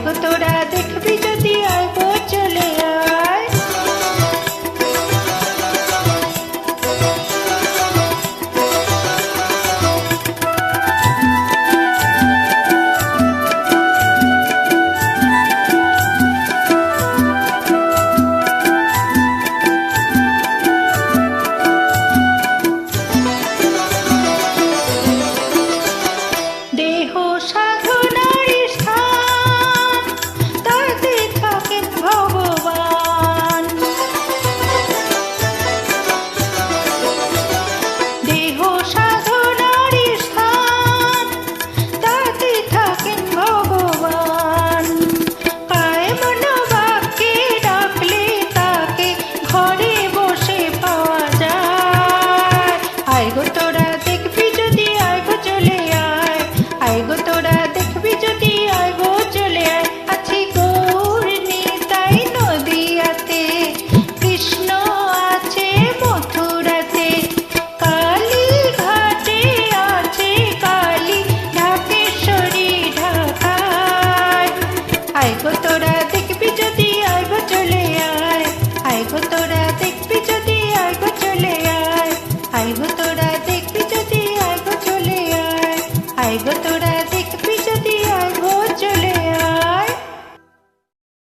গো তোরা দেখবি যদি আয় গো চলে আয়। দেহ সাধনার স্থান, তাতে থাকেন ভগবান। দেহ সাধনার স্থান, তাতে থাকেন ভগবান। কায় মন বাক্যে ডাকলে তাকে ঘরে বসে পাওয়া যায়। আয় গো তোরা দেখবি যদি আয় গো চলে আয়। আয় গো তোরা দেখবি যদি আয় গো চলে আয়। আছে গৌর নিতাই নদিয়াতে, কৃষ্ণ আছে মথুরাতে, কালী ঘাটে আছে কালী ঢাকেশ্বরী ঢাকায়। আয় গো তোরা